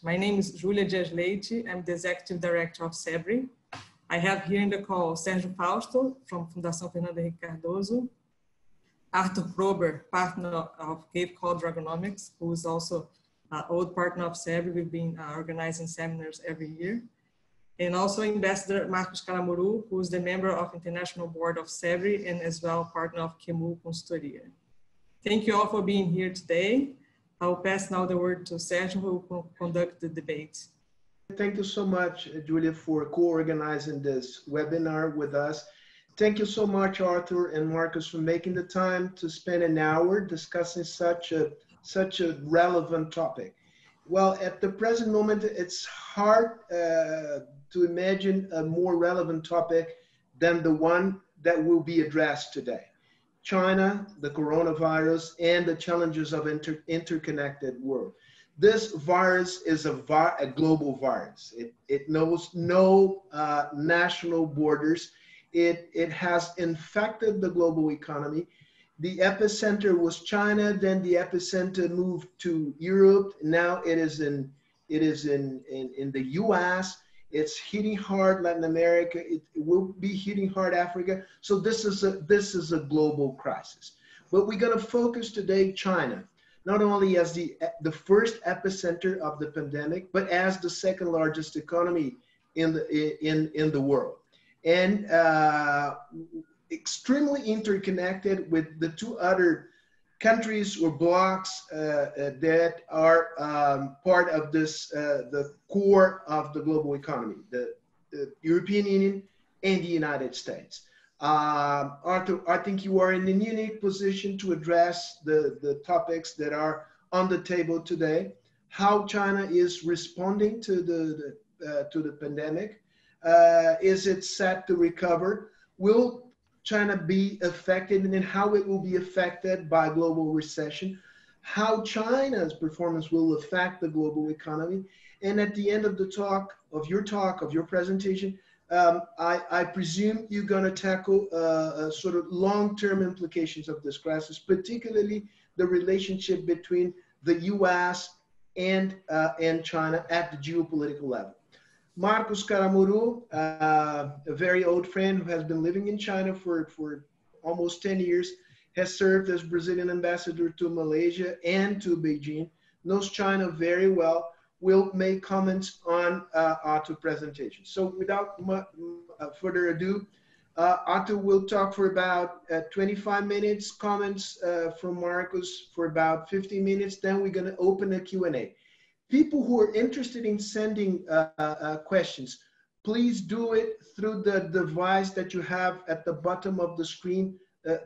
My name is Julia Dias Leite. I'm the Executive Director of SEBRE. I have here in the call Sérgio Fausto from Fundação Fernando Henrique Cardoso, Arthur Kroeber, partner of Gavegal Dragonomics, who is also an old partner of SEBRE. We've been organizing seminars every year. And also Ambassador Marcos Caramuru, who is the member of International Board of SEBRE and as well partner of consultoria. Thank you all for being here today. I will pass now the word to Sérgio, who will conduct the debate. Thank you so much, Julia, for co-organizing this webinar with us. Thank you so much, Arthur and Marcos, for making the time to spend an hour discussing such a relevant topic. Well, at the present moment, it's hard to imagine a more relevant topic than the one that will be addressed today. China, the coronavirus, and the challenges of interconnected world. This virus is a global virus. It knows no national borders. It has infected the global economy. The epicenter was China, then the epicenter moved to Europe. Now it is in the US. It's hitting hard Latin America. It will be hitting hard Africa. So this is a global crisis. But we're going to focus today China, not only as the first epicenter of the pandemic, but as the second largest economy in the world, and extremely interconnected with the two other countries or blocks that are part of this, the core of the global economy, the European Union and the United States. Arthur, I think you are in a unique position to address the topics that are on the table today. How China is responding to the pandemic. Is it set to recover? Will China be affected, and then how it will be affected by global recession? How China's performance will affect the global economy? And at the end of the talk, of your presentation, I presume you're going to tackle sort of long-term implications of this crisis, particularly the relationship between the U.S. and China at the geopolitical level. Marcos Caramuru, a very old friend who has been living in China for almost 10 years, has served as Brazilian ambassador to Malaysia and to Beijing, knows China very well, will make comments on Arthur's presentation. So without further ado, Arthur will talk for about 25 minutes, comments from Marcos for about 15 minutes, then we're gonna open a Q&A. People who are interested in sending questions, please do it through the device that you have at the bottom of the screen,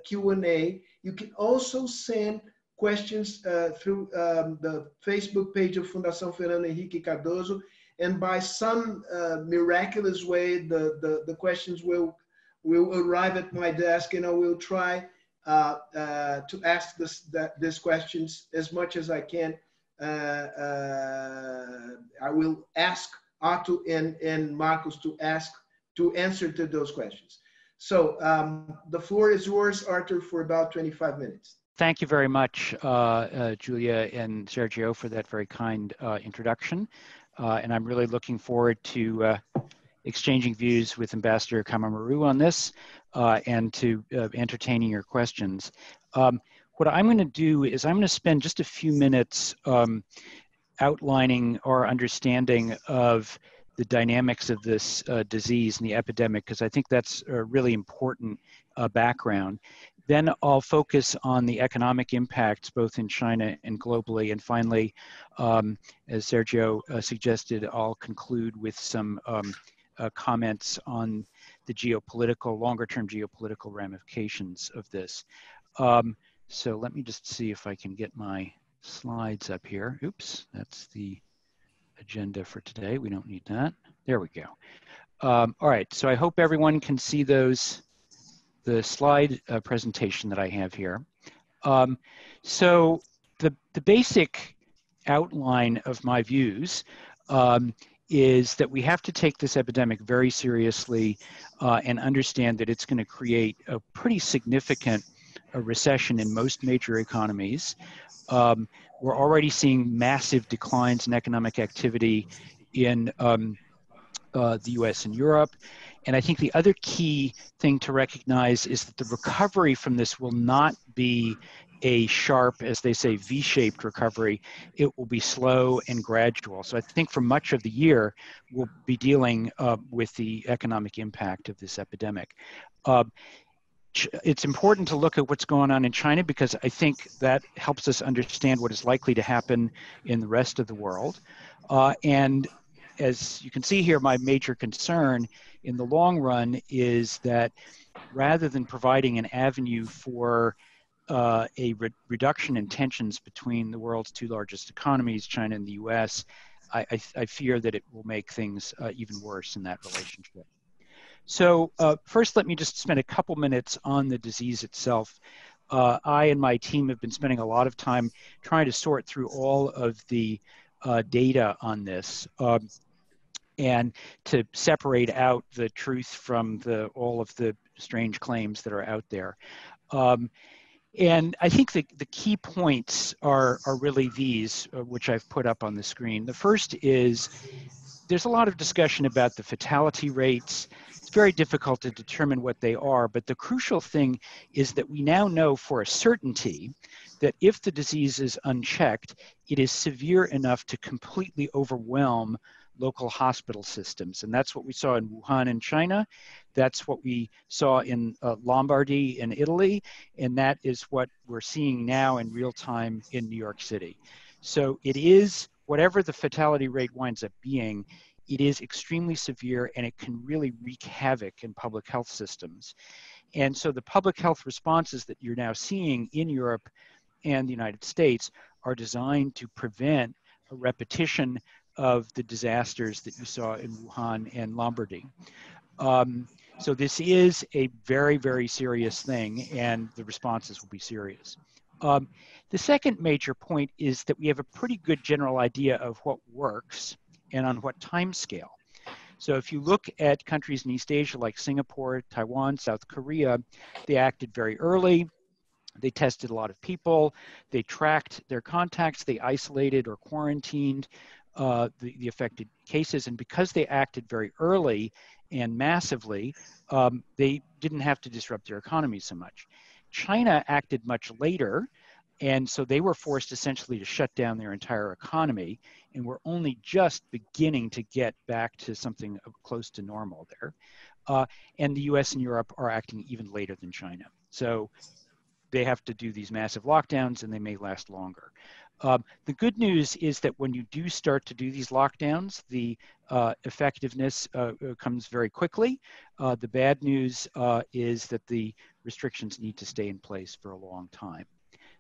Q&A. You can also send questions through the Facebook page of Fundação Fernando Henrique Cardoso, and by some miraculous way, the questions will arrive at my desk, and I will try to ask these questions as much as I can. I will ask Arthur and Marcos to answer to those questions. So the floor is yours, Arthur, for about 25 minutes. Thank you very much, Julia and Sergio, for that very kind introduction. And I'm really looking forward to exchanging views with Ambassador Caramuru on this and to entertaining your questions. What I'm going to do is I'm going to spend just a few minutes outlining our understanding of the dynamics of this disease and the epidemic, because I think that's a really important background. Then I'll focus on the economic impacts both in China and globally. And finally, as Sergio suggested, I'll conclude with some comments on the geopolitical, longer-term geopolitical ramifications of this. So let me just see if I can get my slides up here. Oops, that's the agenda for today. We don't need that. There we go. All right, so I hope everyone can see the slide presentation that I have here. So the basic outline of my views is that we have to take this epidemic very seriously and understand that it's going to create a pretty significant a recession in most major economies. We're already seeing massive declines in economic activity in the US and Europe. And I think the other key thing to recognize is that the recovery from this will not be a sharp, as they say, V-shaped recovery. It will be slow and gradual. So I think for much of the year, we'll be dealing with the economic impact of this epidemic. It's important to look at what's going on in China because I think that helps us understand what is likely to happen in the rest of the world. And as you can see here, my major concern in the long run is that rather than providing an avenue for a reduction in tensions between the world's two largest economies, China and the US, I fear that it will make things even worse in that relationship. So first, let me just spend a couple minutes on the disease itself. I and my team have been spending a lot of time trying to sort through all of the data on this and to separate out the truth from all of the strange claims that are out there. And I think the key points are really these, which I've put up on the screen. The first is there's a lot of discussion about the fatality rates. It's very difficult to determine what they are, but the crucial thing is that we now know for a certainty that if the disease is unchecked, it is severe enough to completely overwhelm local hospital systems. And that's what we saw in Wuhan in China. That's what we saw in Lombardy in Italy. And that is what we're seeing now in real time in New York City. So it is, whatever the fatality rate winds up being, it is extremely severe and it can really wreak havoc in public health systems. And so the public health responses that you're now seeing in Europe and the United States are designed to prevent a repetition of the disasters that you saw in Wuhan and Lombardy. So this is a very, very serious thing, and the responses will be serious. The second major point is that we have a pretty good general idea of what works and on what time scale. So if you look at countries in East Asia like Singapore, Taiwan, South Korea, they acted very early. They tested a lot of people. They tracked their contacts. They isolated or quarantined the affected cases. And because they acted very early and massively, they didn't have to disrupt their economy so much. China acted much later, and so they were forced essentially to shut down their entire economy, and we're only just beginning to get back to something close to normal there. And the US and Europe are acting even later than China. So they have to do these massive lockdowns, and they may last longer. The good news is that when you do start to do these lockdowns, the effectiveness comes very quickly. The bad news is that the restrictions need to stay in place for a long time.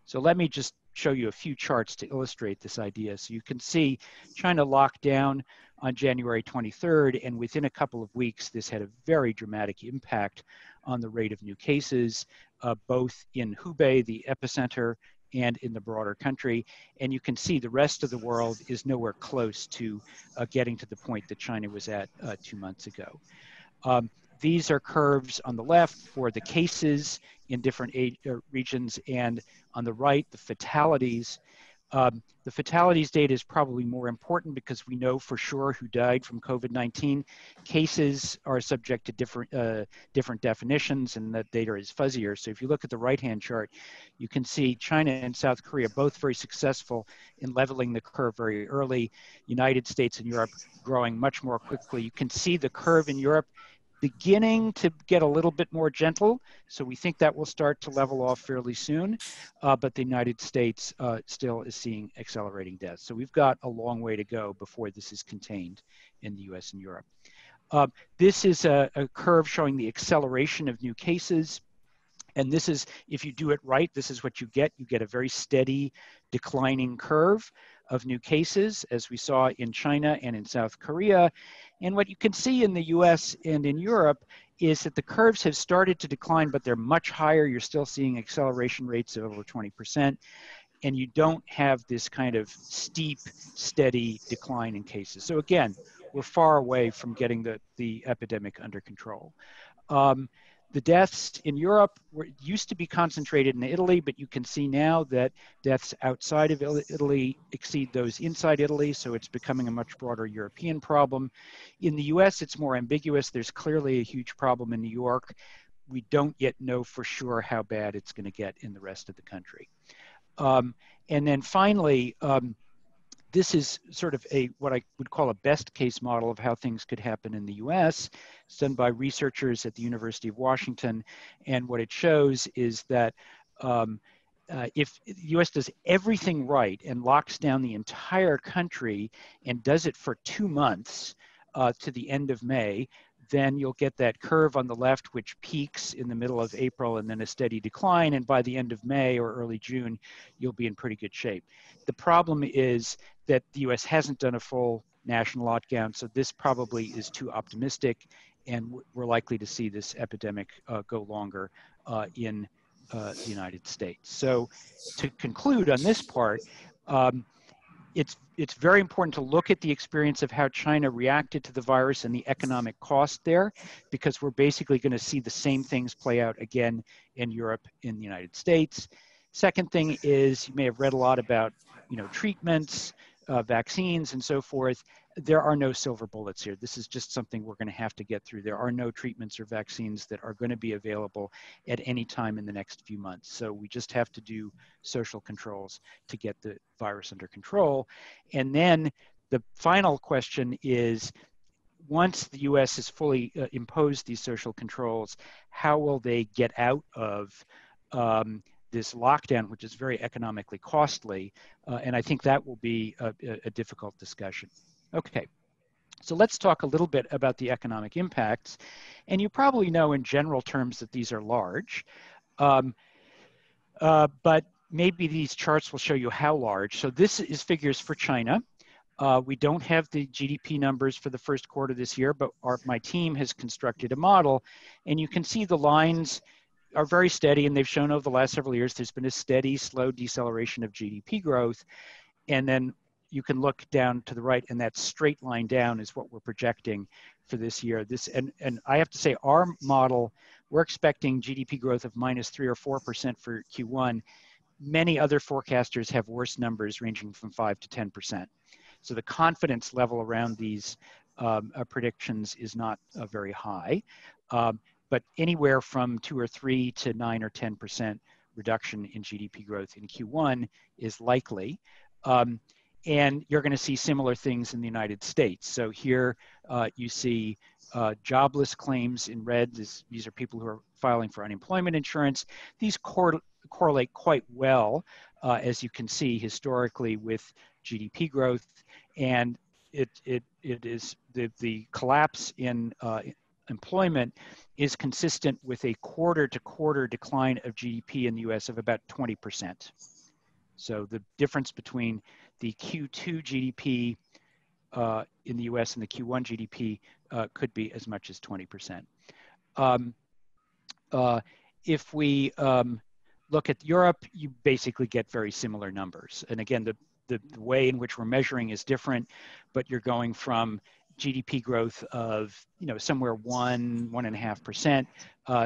So let me just show you a few charts to illustrate this idea. So you can see China locked down on January 23rd, and within a couple of weeks, this had a very dramatic impact on the rate of new cases, both in Hubei, the epicenter, and in the broader country. And you can see the rest of the world is nowhere close to getting to the point that China was at 2 months ago. These are curves on the left for the cases in different regions, and on the right, the fatalities. The fatalities data is probably more important because we know for sure who died from COVID-19. Cases are subject to different definitions, and that data is fuzzier. So if you look at the right-hand chart, you can see China and South Korea both very successful in leveling the curve very early. United States and Europe growing much more quickly. You can see the curve in Europe beginning to get a little bit more gentle. So we think that will start to level off fairly soon, but the United States still is seeing accelerating deaths. So we've got a long way to go before this is contained in the US and Europe. This is a curve showing the acceleration of new cases. And this is, if you do it right, this is what you get. You get a very steady declining curve of new cases, as we saw in China and in South Korea. And what you can see in the US and in Europe is that the curves have started to decline, but they're much higher. You're still seeing acceleration rates of over 20%. And you don't have this kind of steep, steady decline in cases. So again, we're far away from getting the epidemic under control. The deaths in Europe used to be concentrated in Italy, but you can see now that deaths outside of Italy exceed those inside Italy, so it's becoming a much broader European problem. In the US, it's more ambiguous. There's clearly a huge problem in New York. We don't yet know for sure how bad it's going to get in the rest of the country. And then finally, this is sort of what I would call a best case model of how things could happen in the US. It's done by researchers at the University of Washington. And what it shows is that if the US does everything right and locks down the entire country and does it for 2 months to the end of May, then you'll get that curve on the left, which peaks in the middle of April and then a steady decline. And by the end of May or early June, you'll be in pretty good shape. The problem is that the US hasn't done a full national lockdown, so this probably is too optimistic, and we're likely to see this epidemic go longer in the United States. So to conclude on this part, it's very important to look at the experience of how China reacted to the virus and the economic cost there, because we're basically going to see the same things play out again in Europe, in the United States. Second thing is, you may have read a lot about, treatments, vaccines, and so forth. There are no silver bullets here. This is just something we're going to have to get through. There are no treatments or vaccines that are going to be available at any time in the next few months. So we just have to do social controls to get the virus under control. And then the final question is, once the US has fully imposed these social controls, how will they get out of this lockdown, which is very economically costly? And I think that will be a difficult discussion. Okay, so let's talk a little bit about the economic impacts. And you probably know in general terms that these are large, but maybe these charts will show you how large. So this is figures for China. We don't have the GDP numbers for the first quarter this year, but my team has constructed a model, and you can see the lines are very steady, and they've shown over the last several years there's been a steady, slow deceleration of GDP growth. And then you can look down to the right, and that straight line down is what we're projecting for this year. And I have to say, our model, we're expecting GDP growth of -3 or 4% for Q1. Many other forecasters have worse numbers ranging from 5 to 10%. So the confidence level around these predictions is not very high, but anywhere from 2 or 3 to 9 or 10% reduction in GDP growth in Q1 is likely. And you're going to see similar things in the United States. So here you see jobless claims in red. These are people who are filing for unemployment insurance. These correlate quite well, as you can see, historically with GDP growth. And it is the collapse in employment is consistent with a quarter-to-quarter decline of GDP in the US of about 20%. So the difference between the Q2 GDP in the US and the Q1 GDP could be as much as 20%. If we look at Europe, you basically get very similar numbers. And again, the way in which we're measuring is different, but you're going from GDP growth of somewhere 1.5%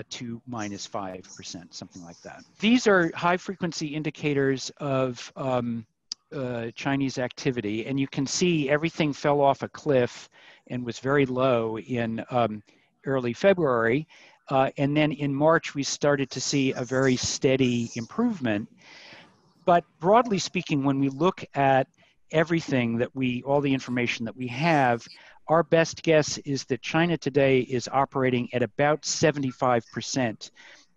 to -5%, something like that. These are high frequency indicators of Chinese activity, and you can see everything fell off a cliff and was very low in early February. And then in March, we started to see a very steady improvement. But broadly speaking, when we look at everything all the information that we have, our best guess is that China today is operating at about 75%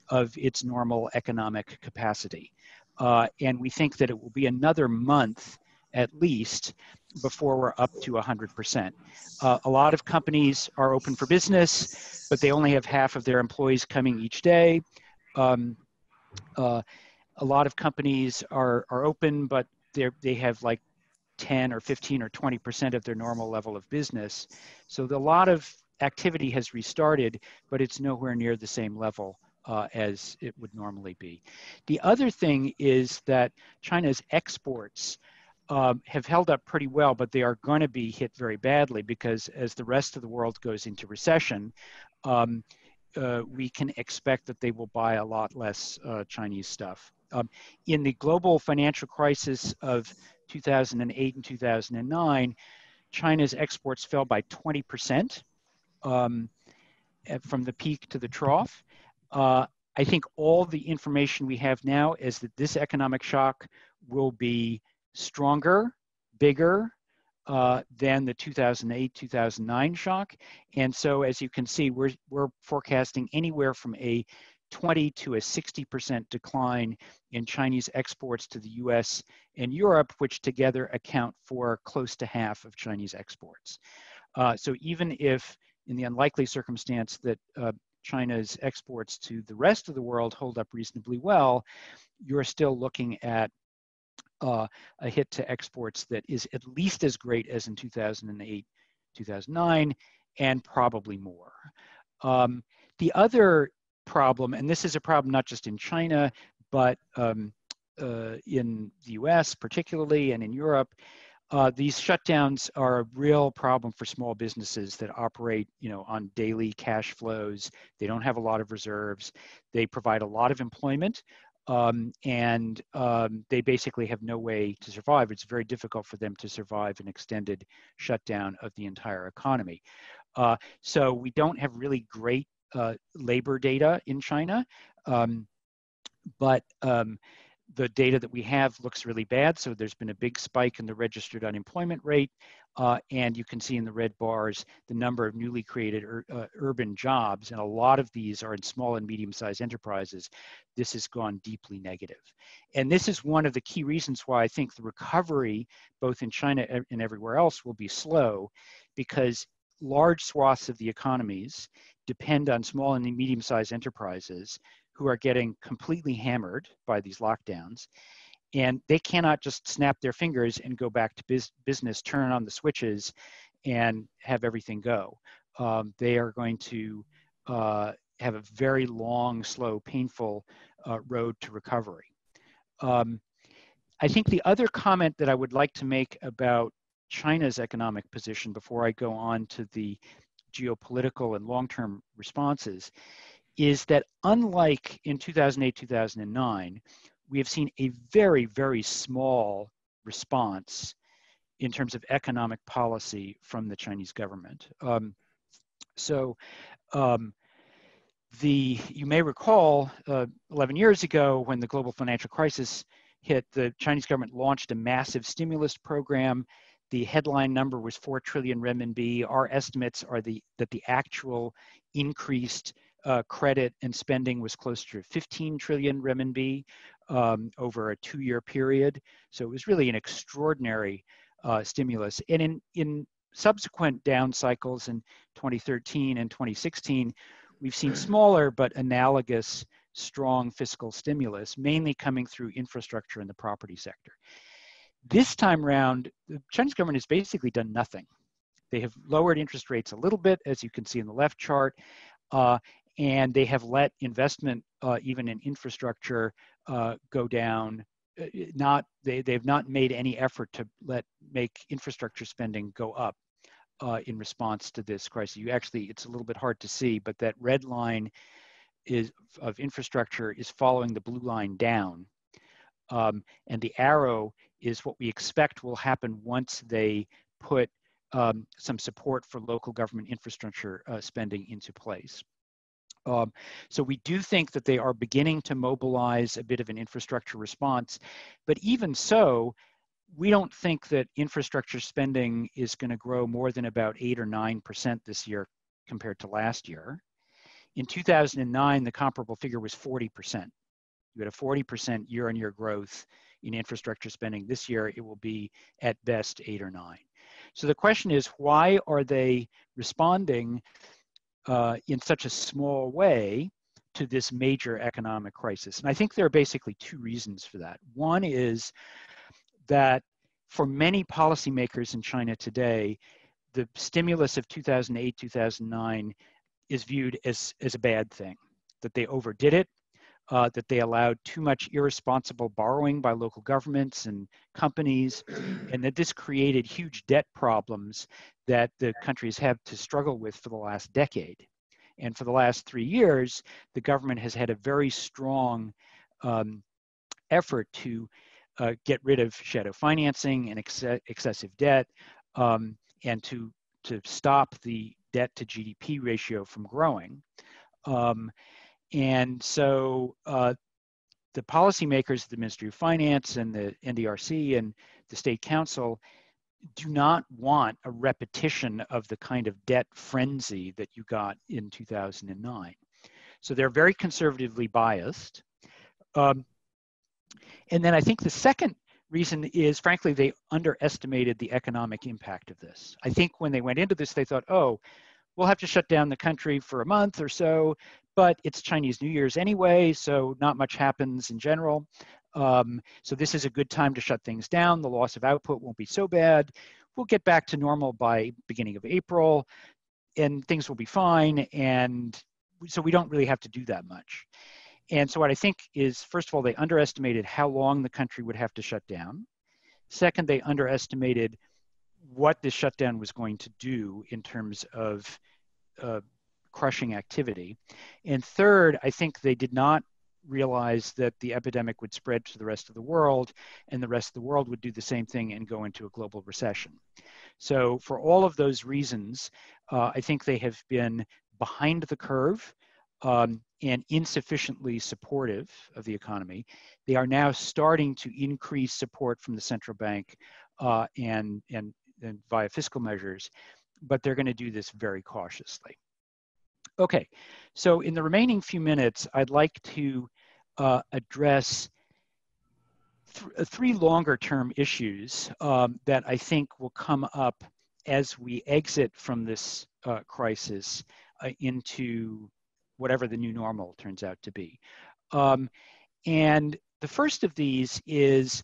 of its normal economic capacity. And we think that it will be another month at least before we're up to 100%. A lot of companies are open for business, but they only have half of their employees coming each day. A lot of companies are open, but they have like 10 or 15 or 20% of their normal level of business. So a lot of activity has restarted, but it's nowhere near the same level as it would normally be. The other thing is that China's exports have held up pretty well, but they are going to be hit very badly because as the rest of the world goes into recession, we can expect that they will buy a lot less Chinese stuff. In the global financial crisis of 2008 and 2009, China's exports fell by 20% from the peak to the trough. I think all the information we have now is that this economic shock will be stronger, bigger than the 2008-2009 shock. And so as you can see, we're forecasting anywhere from a 20 to a 60% decline in Chinese exports to the US and Europe, which together account for close to half of Chinese exports. So even if in the unlikely circumstance that China's exports to the rest of the world hold up reasonably well, you're still looking at a hit to exports that is at least as great as in 2008, 2009, and probably more. The other problem, and this is a problem not just in China, but in the US particularly, and in Europe, these shutdowns are a real problem for small businesses that operate, on daily cash flows. They don't have a lot of reserves. They provide a lot of employment, and they basically have no way to survive. It's very difficult for them to survive an extended shutdown of the entire economy. So we don't have really great labor data in China, but the data that we have looks really bad. So there's been a big spike in the registered unemployment rate, and you can see in the red bars the number of newly created urban jobs, and a lot of these are in small and medium-sized enterprises. This has gone deeply negative. And this is one of the key reasons why I think the recovery, both in China and everywhere else, will be slow, because large swaths of the economies depend on small and medium-sized enterprises who are getting completely hammered by these lockdowns. And they cannot just snap their fingers and go back to business, turn on the switches, and have everything go. They are going to have a very long, slow, painful road to recovery. I think the other comment that I would like to make about China's economic position before I go on to the geopolitical and long-term responses is that unlike in 2008, 2009, we have seen a very, very small response in terms of economic policy from the Chinese government. You may recall 11 years ago when the global financial crisis hit, the Chinese government launched a massive stimulus program. The headline number was 4 trillion renminbi. Our estimates are that the actual increased credit and spending was closer to 15 trillion renminbi over a 2-year period. So it was really an extraordinary stimulus. And in subsequent down cycles in 2013 and 2016, we've seen smaller but analogous strong fiscal stimulus, mainly coming through infrastructure in the property sector. This time around, the Chinese government has basically done nothing. They have lowered interest rates a little bit, as you can see in the left chart, and they have let investment, even in infrastructure, go down. They have not made any effort to make infrastructure spending go up in response to this crisis. It's a little bit hard to see, but that red line of infrastructure is following the blue line down, and the arrow is what we expect will happen once they put some support for local government infrastructure spending into place. So we do think that they are beginning to mobilize a bit of an infrastructure response, but even so, we don't think that infrastructure spending is going to grow more than about 8 or 9% this year compared to last year. In 2009, the comparable figure was 40%. You had a 40% year-on-year growth in infrastructure spending. This year, it will be at best 8 or 9. So the question is, why are they responding in such a small way to this major economic crisis? And I think there are basically 2 reasons for that. One is that for many policymakers in China today, the stimulus of 2008, 2009 is viewed as a bad thing, that they overdid it, that they allowed too much irresponsible borrowing by local governments and companies, and that this created huge debt problems that the countries have to struggle with for the last decade. And for the last 3 years, the government has had a very strong effort to get rid of shadow financing and excessive debt, and to stop the debt to GDP ratio from growing. And so the policymakers, the Ministry of Finance and the NDRC and the State Council do not want a repetition of the kind of debt frenzy that you got in 2009. So they're very conservatively biased. And then I think the second reason is, frankly, they underestimated the economic impact of this. I think when they went into this, they thought, oh, we'll have to shut down the country for a month or so, but it's Chinese New Year's anyway, so not much happens in general. So this is a good time to shut things down. The loss of output won't be so bad. We'll get back to normal by beginning of April, and things will be fine. And so we don't really have to do that much. And so what I think is, first of all, they underestimated how long the country would have to shut down. Second, they underestimated what this shutdown was going to do in terms of crushing activity. And third, I think they did not realize that the epidemic would spread to the rest of the world, and the rest of the world would do the same thing and go into a global recession. So for all of those reasons, I think they have been behind the curve and insufficiently supportive of the economy. They are now starting to increase support from the central bank and via fiscal measures, but they're going to do this very cautiously. Okay, so in the remaining few minutes, I'd like to address three longer term issues that I think will come up as we exit from this crisis into whatever the new normal turns out to be. And the first of these is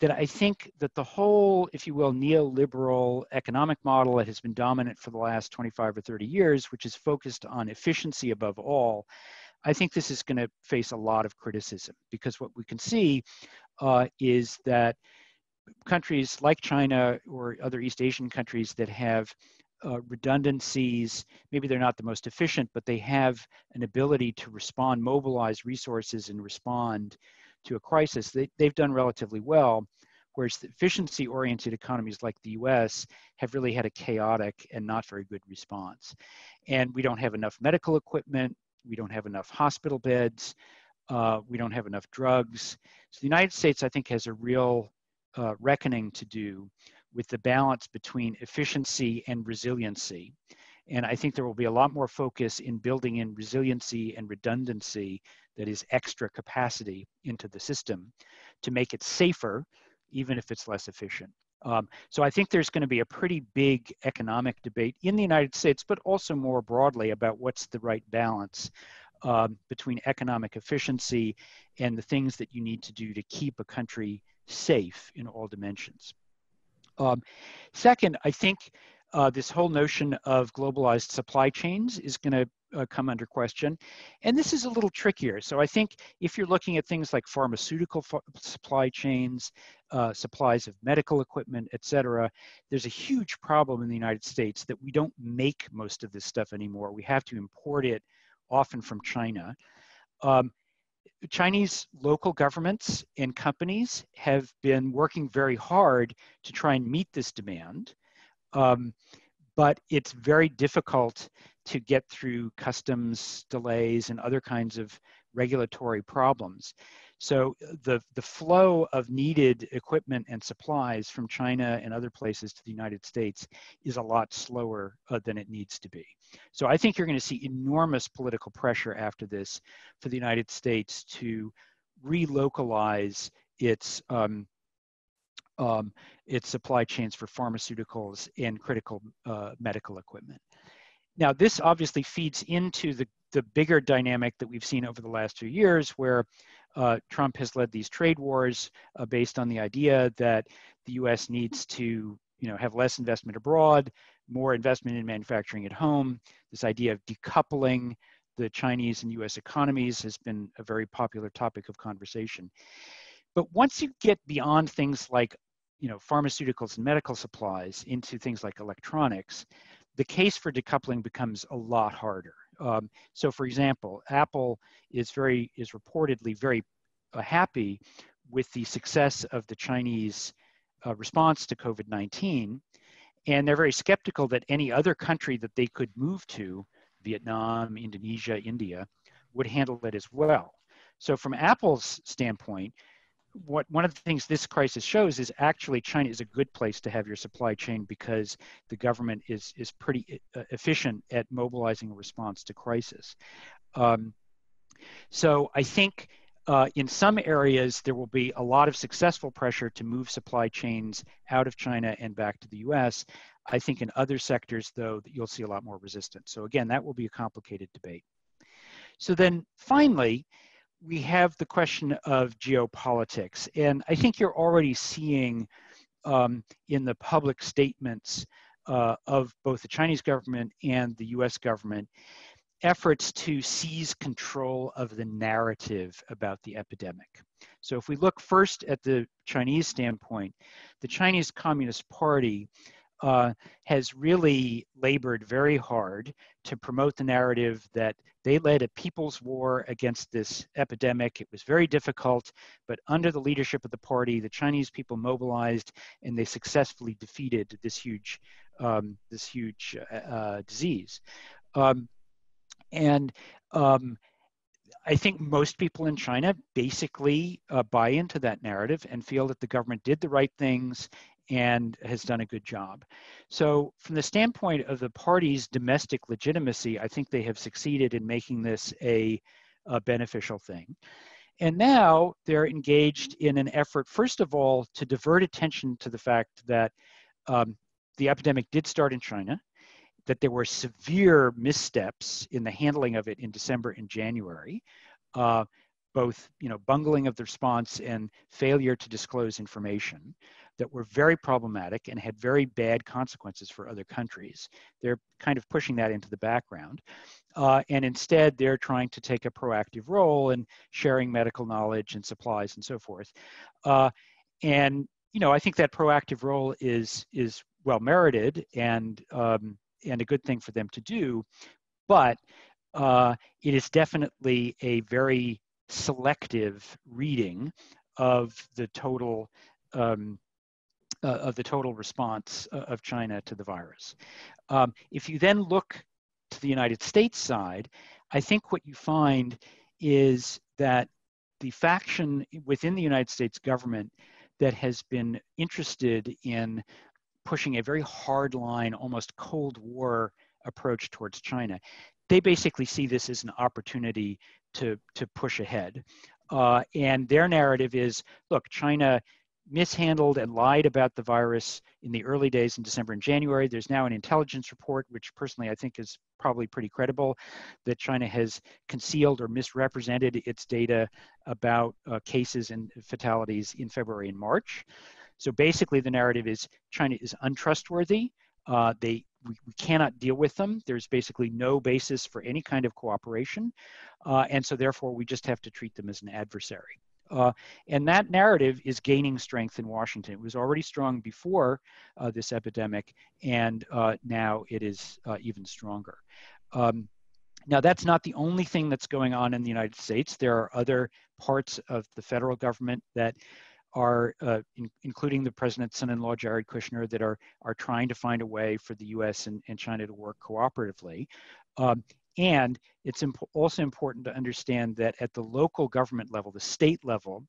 that I think that the whole, if you will, neoliberal economic model that has been dominant for the last 25 or 30 years, which is focused on efficiency above all, I think this is going to face a lot of criticism, because what we can see is that countries like China or other East Asian countries that have redundancies, maybe they're not the most efficient, but they have an ability to respond, mobilize resources and respond to a crisis. They've done relatively well, whereas the efficiency-oriented economies like the US have really had a chaotic and not very good response. And we don't have enough medical equipment, we don't have enough hospital beds, we don't have enough drugs. So the United States, I think, has a real reckoning to do with the balance between efficiency and resiliency. And I think there will be a lot more focus in building in resiliency and redundancy, that is extra capacity, into the system to make it safer, even if it's less efficient. So I think there's going to be a pretty big economic debate in the United States, but also more broadly about what's the right balance between economic efficiency and the things that you need to do to keep a country safe in all dimensions. Second, I think this whole notion of globalized supply chains is going to come under question. And this is a little trickier. So I think if you're looking at things like pharmaceutical supply chains, supplies of medical equipment, et cetera, there's a huge problem in the United States that we don't make most of this stuff anymore. We have to import it, often from China. Chinese local governments and companies have been working very hard to try and meet this demand. But it's very difficult to get through customs delays and other kinds of regulatory problems. So the flow of needed equipment and supplies from China and other places to the United States is a lot slower than it needs to be. So I think you're going to see enormous political pressure after this for the United States to relocalize its supply chains for pharmaceuticals and critical medical equipment. Now, this obviously feeds into the bigger dynamic that we've seen over the last 2 years, where Trump has led these trade wars based on the idea that the U.S. needs to, have less investment abroad, more investment in manufacturing at home. This idea of decoupling the Chinese and U.S. economies has been a very popular topic of conversation. But once you get beyond things like pharmaceuticals and medical supplies into things like electronics, the case for decoupling becomes a lot harder. So for example, Apple is reportedly very happy with the success of the Chinese response to COVID-19. And they're very skeptical that any other country that they could move to, Vietnam, Indonesia, India, would handle it as well. So from Apple's standpoint, one of the things this crisis shows is actually China is a good place to have your supply chain because the government is pretty efficient at mobilizing a response to crisis. So I think in some areas, there will be a lot of successful pressure to move supply chains out of China and back to the US. I think in other sectors, though, that you'll see a lot more resistance. So again, that will be a complicated debate. So then finally, we have the question of geopolitics. And I think you're already seeing in the public statements of both the Chinese government and the US government efforts to seize control of the narrative about the epidemic. So if we look first at the Chinese standpoint, the Chinese Communist Party has really labored very hard to promote the narrative that they led a people's war against this epidemic. It was very difficult, but under the leadership of the party, the Chinese people mobilized and they successfully defeated this huge disease. I think most people in China basically buy into that narrative and feel that the government did the right things and has done a good job. So from the standpoint of the party's domestic legitimacy, I think they have succeeded in making this a beneficial thing. And now they're engaged in an effort, first of all, to divert attention to the fact that the epidemic did start in China, that there were severe missteps in the handling of it in December and January, both bungling of the response and failure to disclose information that were very problematic and had very bad consequences for other countries. They're kind of pushing that into the background. And instead, they're trying to take a proactive role in sharing medical knowledge and supplies and so forth. And I think that proactive role is well merited and a good thing for them to do, but it is definitely a very selective reading of the total response of China to the virus. If you then look to the United States side, I think what you find is that the faction within the United States government that has been interested in pushing a very hard line, almost Cold War approach towards China, they basically see this as an opportunity to push ahead. And their narrative is, look, China mishandled and lied about the virus in the early days in December and January. There's now an intelligence report, which personally I think is probably pretty credible, that China has concealed or misrepresented its data about cases and fatalities in February and March. So basically the narrative is China is untrustworthy. We cannot deal with them. There's basically no basis for any kind of cooperation. And so therefore we just have to treat them as an adversary. And that narrative is gaining strength in Washington. It was already strong before this epidemic, and now it is even stronger. Now, that's not the only thing that's going on in the United States. There are other parts of the federal government that are, including the president's son-in-law, Jared Kushner, that are trying to find a way for the US and China to work cooperatively. And it's also important to understand that at the local government level, the state level,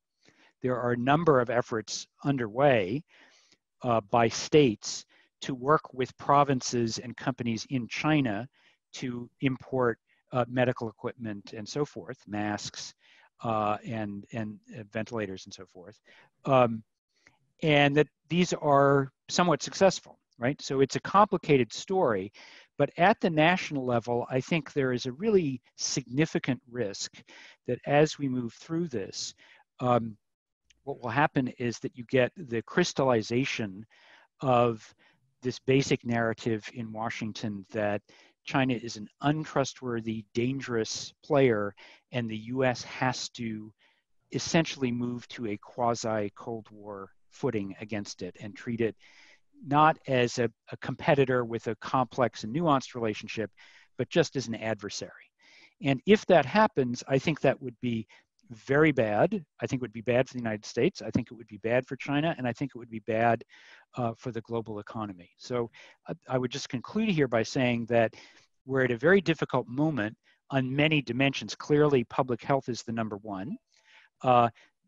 there are a number of efforts underway by states to work with provinces and companies in China to import medical equipment and so forth, masks, and ventilators and so forth. And that these are somewhat successful, right? So it's a complicated story, but at the national level, I think there is a really significant risk that as we move through this, what will happen is that you get the crystallization of this basic narrative in Washington that China is an untrustworthy, dangerous player, and the US has to essentially move to a quasi-Cold War footing against it and treat it not as a competitor with a complex and nuanced relationship, but just as an adversary. And if that happens, I think that would be very bad. I think it would be bad for the United States. I think it would be bad for China. And I think it would be bad for the global economy. So I would just conclude here by saying that we're at a very difficult moment on many dimensions. Clearly, public health is the number one.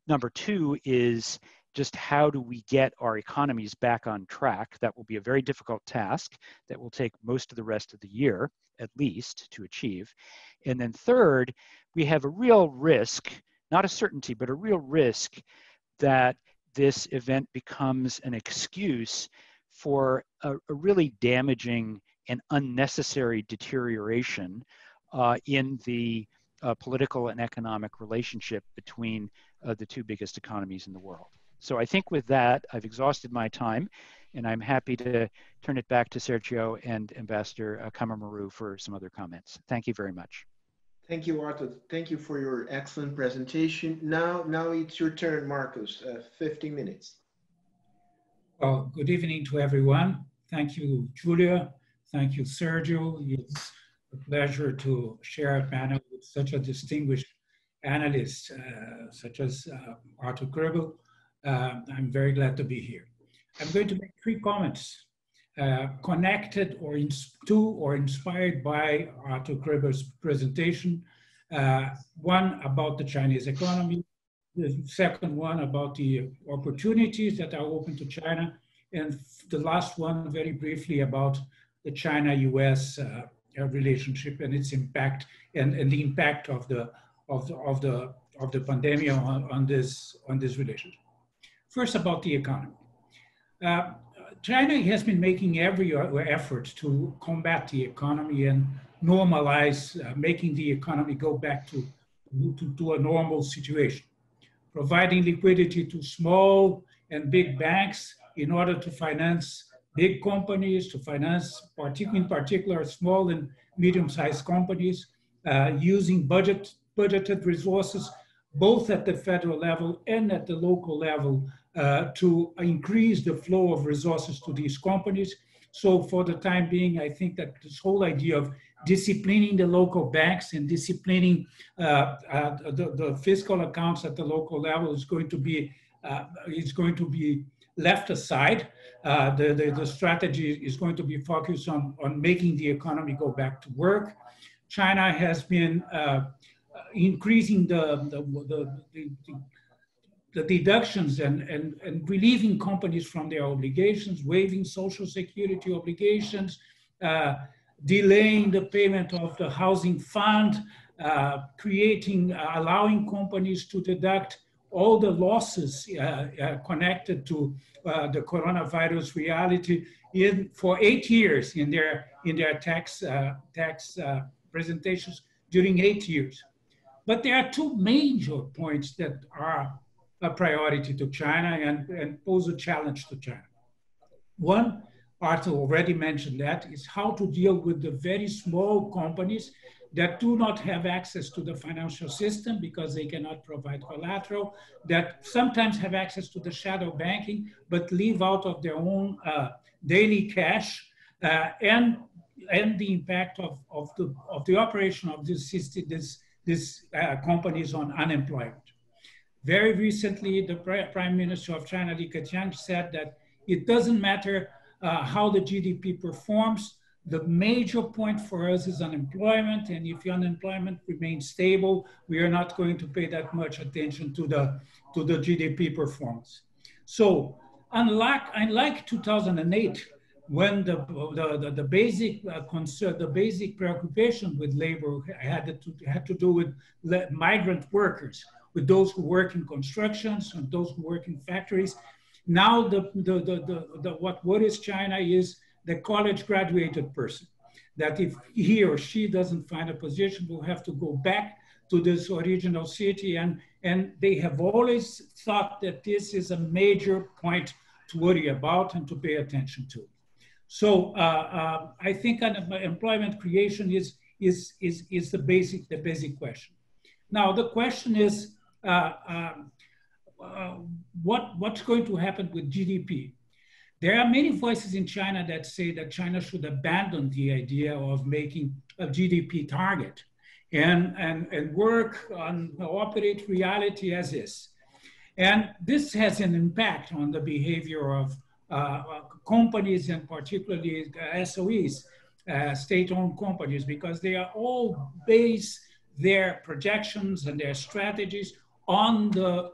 Number two is just how do we get our economies back on track? That will be a very difficult task that will take most of the rest of the year, at least, to achieve. And then third, we have a real risk, not a certainty, but a real risk that this event becomes an excuse for a really damaging and unnecessary deterioration in the political and economic relationship between the two biggest economies in the world. So I think with that, I've exhausted my time, and I'm happy to turn it back to Sergio and Ambassador Caramuru for some other comments. Thank you very much. Thank you, Arthur. Thank you for your excellent presentation. Now it's your turn, Marcos. 15 minutes. Well, good evening to everyone. Thank you, Julia. Thank you, Sergio. It's a pleasure to share a panel with such a distinguished analyst, such as Arthur Kroeber. I'm very glad to be here. I'm going to make 3 comments connected or inspired by Arthur Kroeber's presentation. One about the Chinese economy, the second one about the opportunities that are open to China, and the last one very briefly about the China-US relationship and its impact and the impact of the pandemic on this relationship. First, about the economy. China has been making every effort to combat the economy and normalize, making the economy go back to a normal situation, providing liquidity to small and big banks in order to finance big companies, to finance, in particular, small and medium-sized companies, using budgeted resources, both at the federal level and at the local level, to increase the flow of resources to these companies. So for the time being, I think that this whole idea of disciplining the local banks and disciplining the fiscal accounts at the local level is going to be left aside. The strategy is going to be focused on making the economy go back to work. China has been increasing the deductions and relieving companies from their obligations, waiving social security obligations, delaying the payment of the housing fund, allowing companies to deduct all the losses connected to the coronavirus reality for 8 years in their tax presentations during 8 years. But there are 2 major points that are a priority to China and pose a challenge to China. One, Arthur already mentioned that, is how to deal with the very small companies that do not have access to the financial system because they cannot provide collateral, that sometimes have access to the shadow banking, but live out of their own daily cash, and the impact of the operation of these companies on unemployment. Very recently, the Prime Minister of China, Li Keqiang, said that it doesn't matter how the GDP performs. The major point for us is unemployment, and if the unemployment remains stable, we are not going to pay that much attention to the GDP performance. So, unlike 2008, when the basic concern, the basic preoccupation with labor had to do with migrant workers, with those who work in constructions and those who work in factories. Now, what worries China is the college graduated person, that if he or she doesn't find a position, will have to go back to this original city. And they have always thought that this is a major point to worry about and to pay attention to. So I think employment creation is the basic question. Now, the question is, what's going to happen with GDP? There are many voices in China that say that China should abandon the idea of making a GDP target and work on operate reality as is. And this has an impact on the behavior of companies, and particularly SOEs, state-owned companies, because they are all base their projections and their strategies on the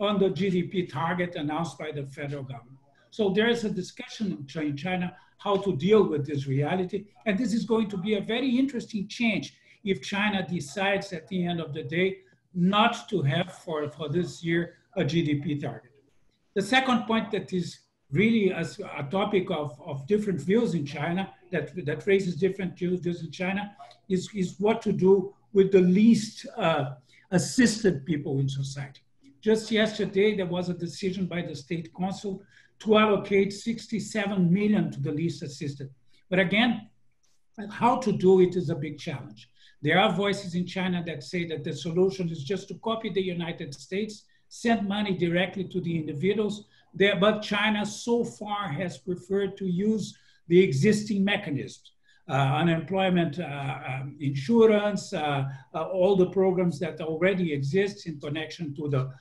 GDP target announced by the federal government. So there is a discussion in China how to deal with this reality, and this is going to be a very interesting change if China decides at the end of the day not to have for this year a GDP target. The second point that is really a topic of different views in China, that raises different views in China, is what to do with the least assisted people in society. Just yesterday, there was a decision by the State Council to allocate 67 million to the least assisted. But again, how to do it is a big challenge. There are voices in China that say that the solution is just to copy the United States, send money directly to the individuals, but China so far has preferred to use the existing mechanisms, unemployment insurance, all the programs that already exist in connection to the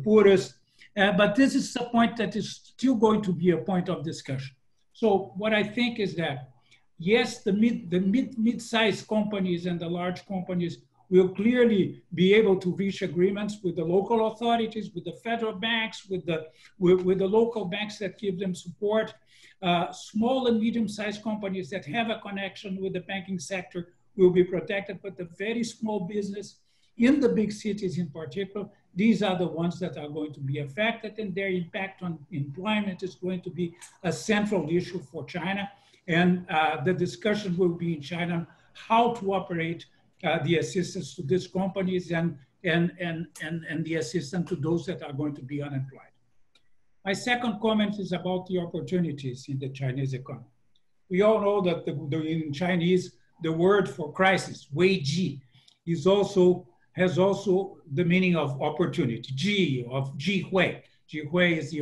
poorest. But this is a point that is still going to be a point of discussion. So what I think is that, yes, the mid-sized companies and the large companies will clearly be able to reach agreements with the local authorities, with the federal banks, with the local banks that give them support. Small and medium-sized companies that have a connection with the banking sector will be protected, but the very small business in the big cities in particular, these are the ones that are going to be affected, and their impact on employment is going to be a central issue for China. And the discussion will be in China how to operate the assistance to these companies and the assistance to those that are going to be unemployed. My second comment is about the opportunities in the Chinese economy. We all know that in Chinese, the word for crisis, wei ji, has also the meaning of opportunity, ji, of ji hui. Ji hui is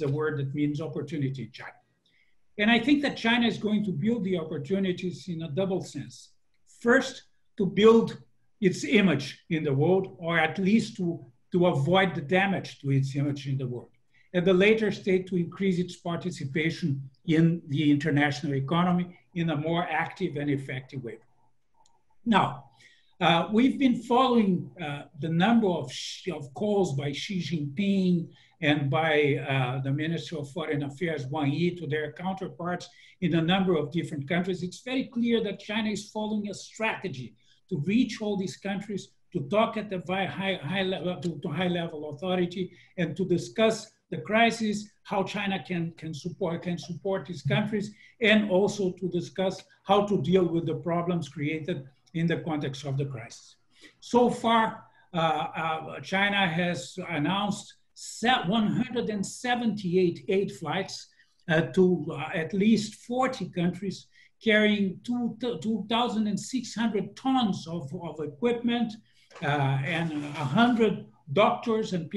a word that means opportunity in China. And I think that China is going to build the opportunities in a double sense. First, to build its image in the world, or at least to avoid the damage to its image in the world. At the later stage, to increase its participation in the international economy in a more active and effective way. Now, we've been following the number of calls by Xi Jinping and by the Minister of Foreign Affairs, Wang Yi, to their counterparts in a number of different countries. It's very clear that China is following a strategy to reach all these countries, to talk at the high-level authority, and to discuss the crisis, how China can support these countries, and also to discuss how to deal with the problems created in the context of the crisis. So far, China has announced 178 flights to at least 40 countries, carrying 2,600 tons of equipment and 100 doctors and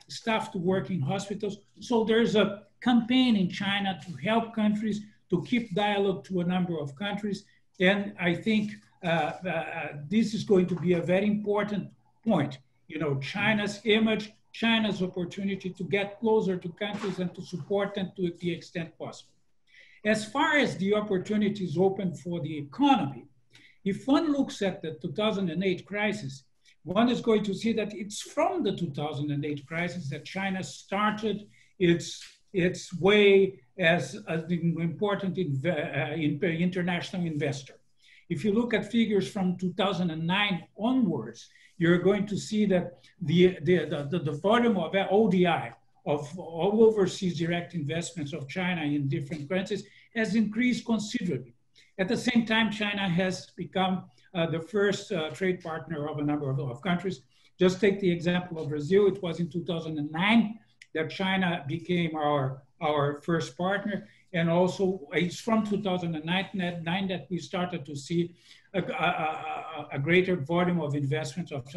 staff to work in hospitals. So there's a campaign in China to help countries, to keep dialogue to a number of countries. And I think this is going to be a very important point. You know, China's image, China's opportunity to get closer to countries and to support them to the extent possible. As far as the opportunities open for the economy, if one looks at the 2008 crisis, one is going to see that it's from the 2008 crisis that China started its way as an important international investor. If you look at figures from 2009 onwards, you're going to see that the volume of ODI, of all overseas direct investments of China in different countries, has increased considerably. At the same time, China has become the first trade partner of a number of countries. Just take the example of Brazil. It was in 2009 that China became our first partner. And also it's from 2009 that we started to see a greater volume of investments of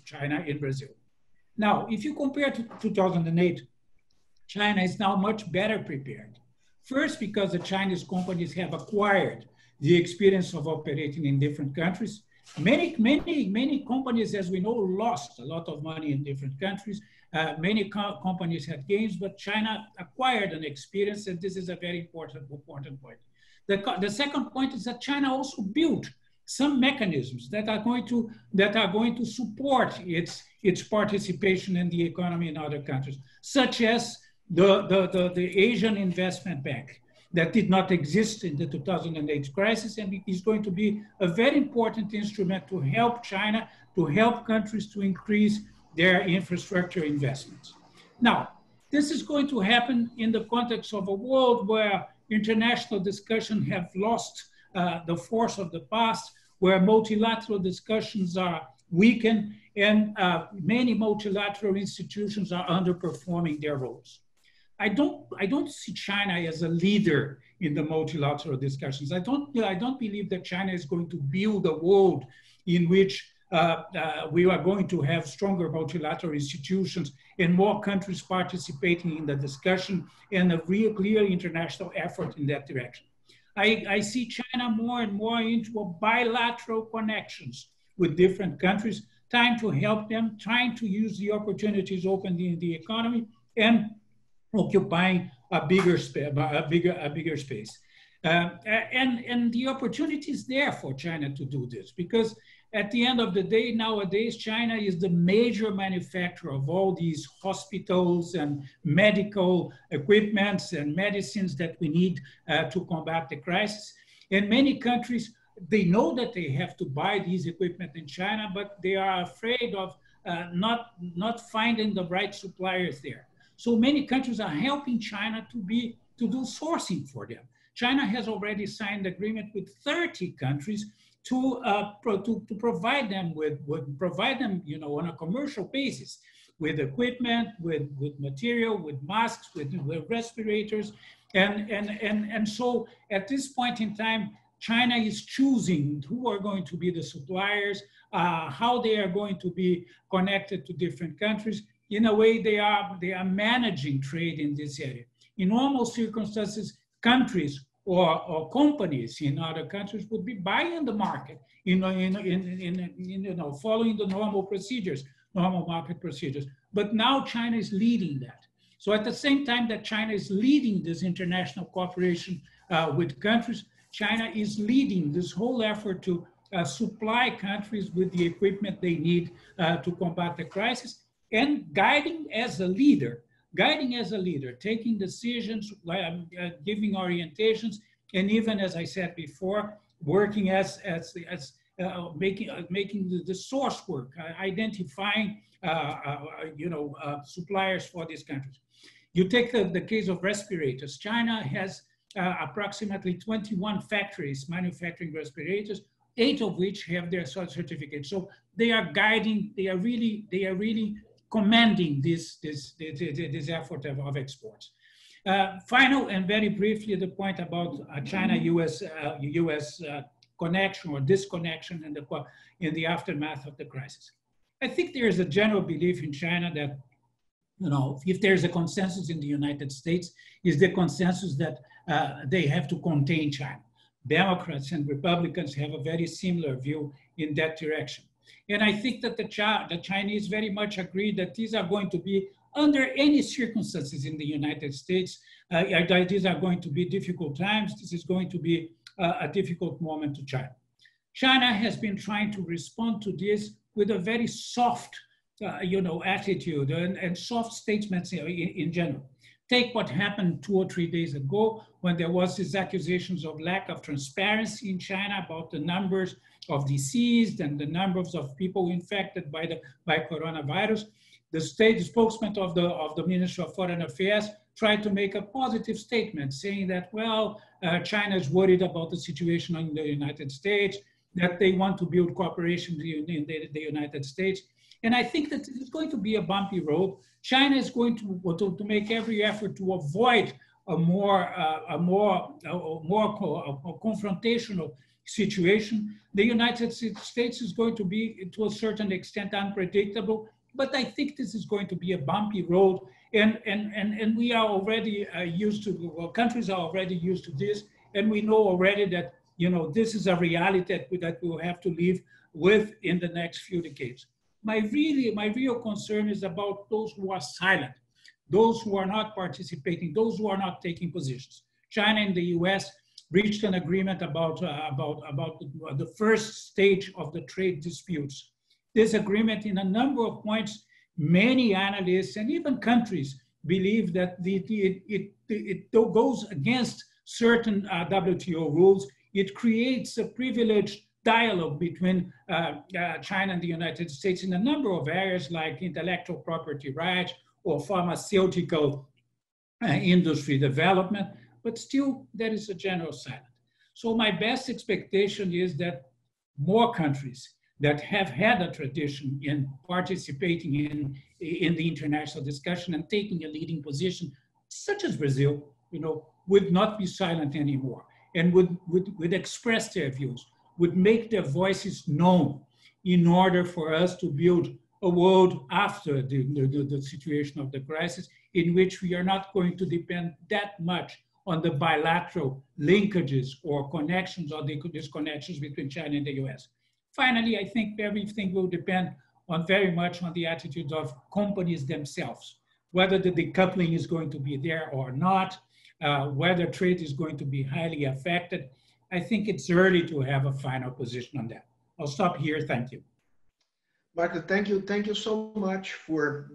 China in Brazil. Now, if you compare to 2008, China is now much better prepared. First, because the Chinese companies have acquired the experience of operating in different countries. Many companies, as we know, lost a lot of money in different countries. Many companies had gains, but China acquired an experience, and this is a very important point. The second point is that China also built some mechanisms that are going to support its participation in the economy in other countries, such as the Asian Investment Bank that did not exist in the 2008 crisis, and is going to be a very important instrument to help China, to help countries to increase their infrastructure investments. Now, this is going to happen in the context of a world where international discussion have lost the force of the past, where multilateral discussions are weakened, and many multilateral institutions are underperforming their roles. I don't see China as a leader in the multilateral discussions. I don't believe that China is going to build a world in which we are going to have stronger multilateral institutions and more countries participating in the discussion and a real clear international effort in that direction. I see China more and more into a bilateral connections with different countries, trying to help them, trying to use the opportunities open in the economy and occupying a bigger space. And the opportunity is there for China to do this, because at the end of the day, nowadays, China is the major manufacturer of all these hospitals and medical equipments and medicines that we need to combat the crisis. And many countries, they know that they have to buy these equipment in China, but they are afraid of not finding the right suppliers there. So many countries are helping China to do sourcing for them. China has already signed an agreement with 30 countries to provide them on a commercial basis with equipment, with material, with masks, with respirators, and so at this point in time, China is choosing who are going to be the suppliers, how they are going to be connected to different countries. In a way, they are managing trade in this area. In normal circumstances, countries or companies in other countries would be buying the market, following the normal market procedures. But now China is leading that. So at the same time that China is leading this international cooperation with countries, China is leading this whole effort to supply countries with the equipment they need to combat the crisis, and guiding as a leader, taking decisions, giving orientations, and even, as I said before, working as making the source work, identifying suppliers for these countries. You take the case of respirators. China has approximately 21 factories manufacturing respirators, 8 of which have their certificate. So they are guiding. They are really commanding this effort of exports. Final and very briefly, the point about China-US connection or disconnection in the aftermath of the crisis. I think there is a general belief in China that, if there is a consensus in the United States, is the consensus that they have to contain China. Democrats and Republicans have a very similar view in that direction. And I think that the Chinese very much agree that these are going to be, under any circumstances in the United States, these are going to be difficult times. This is going to be a difficult moment to China. China has been trying to respond to this with a very soft, attitude and soft statements in general. Take what happened 2 or 3 days ago when there was these accusations of lack of transparency in China about the numbers of deceased and the numbers of people infected by coronavirus. The state spokesman of the Ministry of Foreign Affairs tried to make a positive statement saying that, China is worried about the situation in the United States, that they want to build cooperation in the United States. And I think that it's going to be a bumpy road. China is going to make every effort to avoid a more confrontational situation. The United States is going to be, to a certain extent, unpredictable, but I think this is going to be a bumpy road, And we are already used to, well, countries are already used to this, and we know already that, you know, this is a reality that we will have to live with in the next few decades. My real concern is about those who are silent, those who are not participating, those who are not taking positions. China and the US reached an agreement about the first stage of the trade disputes. This agreement, in a number of points, many analysts and even countries believe that it goes against certain WTO rules. It creates a privileged dialogue between China and the United States in a number of areas like intellectual property rights or pharmaceutical industry development, but still there is a general silence. So my best expectation is that more countries that have had a tradition in participating in the international discussion and taking a leading position, such as Brazil, you know, would not be silent anymore and would express their views, would make their voices known in order for us to build a world after the situation of the crisis in which we are not going to depend that much on the bilateral linkages or connections or the disconnections between China and the US. Finally, I think everything will depend very much on the attitude of companies themselves, whether the decoupling is going to be there or not, whether trade is going to be highly affected. I think it's early to have a final position on that. I'll stop here. Thank you. Marcos, thank you. Thank you so much for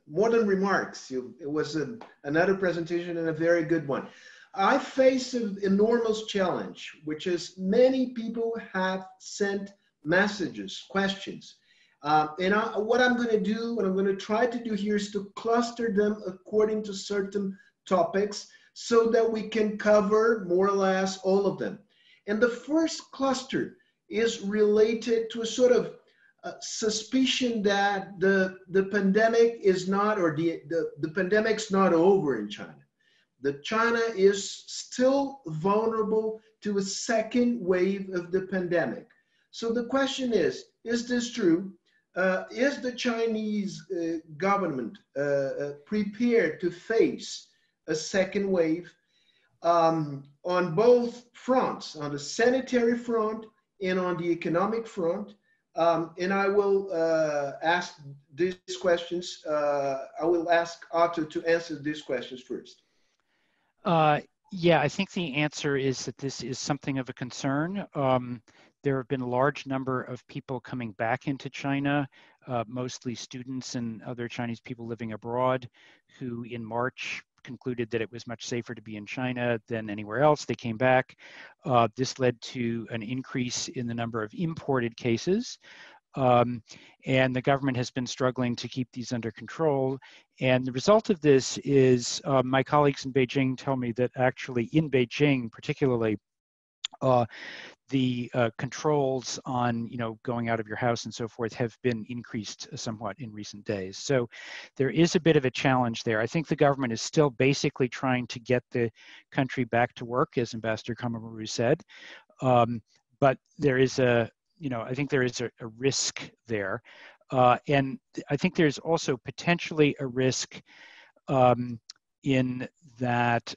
more than remarks. It was another presentation and a very good one. I face an enormous challenge, which is many people have sent messages, questions. What I'm going to do, what I'm going to try to do here is to cluster them according to certain topics so that we can cover more or less all of them. And the first cluster is related to a sort of suspicion that the pandemic is not, or the pandemic's not over in China. That China is still vulnerable to a second wave of the pandemic. So the question is this true? Is the Chinese government prepared to face a second wave on both fronts, on the sanitary front and on the economic front? And I will ask these questions. I will ask Arthur to answer these questions first. Yeah, I think the answer is that this is something of a concern. There have been a large number of people coming back into China, mostly students and other Chinese people living abroad, who in March concluded that it was much safer to be in China than anywhere else. They came back. This led to an increase in the number of imported cases. And the government has been struggling to keep these under control. And the result of this is my colleagues in Beijing tell me that actually in Beijing particularly, the controls on going out of your house and so forth have been increased somewhat in recent days. So there is a bit of a challenge there. I think the government is still basically trying to get the country back to work, as Ambassador Caramuru said. But there is I think there is a risk there. And I think there's also potentially a risk in that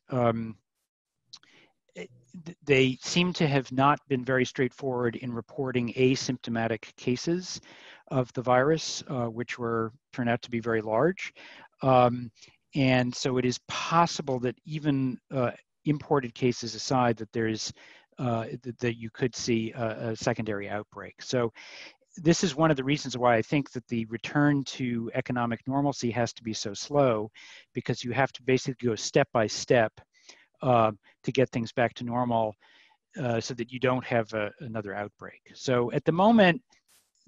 they seem to have not been very straightforward in reporting asymptomatic cases of the virus, which turned out to be very large. And so it is possible that even imported cases aside, that there is that you could see a secondary outbreak. So this is one of the reasons why I think that the return to economic normalcy has to be so slow, because you have to basically go step by step to get things back to normal so that you don't have another outbreak. So at the moment,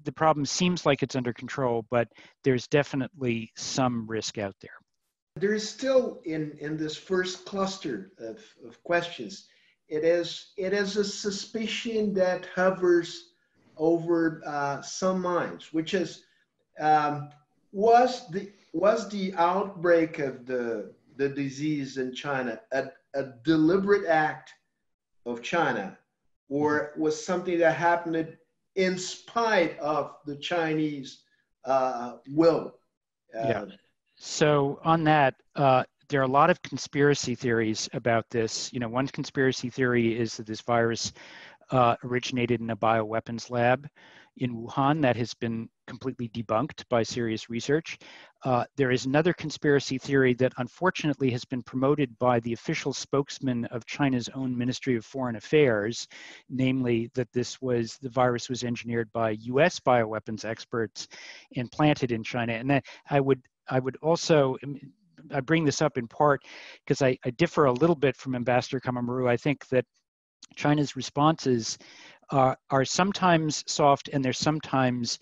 the problem seems like it's under control, but there's definitely some risk out there. There is still in this first cluster of questions, it is a suspicion that hovers over some minds, which is, was the outbreak of the disease in China a deliberate act of China, or was something that happened in spite of the Chinese will? Yeah. So on that, there are a lot of conspiracy theories about this. One conspiracy theory is that this virus originated in a bioweapons lab in Wuhan. That has been completely debunked by serious research. There is another conspiracy theory that unfortunately has been promoted by the official spokesman of China's own Ministry of Foreign Affairs, namely that the virus was engineered by US bioweapons experts and planted in China. And that I would also, I bring this up in part because I differ a little bit from Ambassador Caramuru. I think that China's responses are sometimes soft and they're sometimes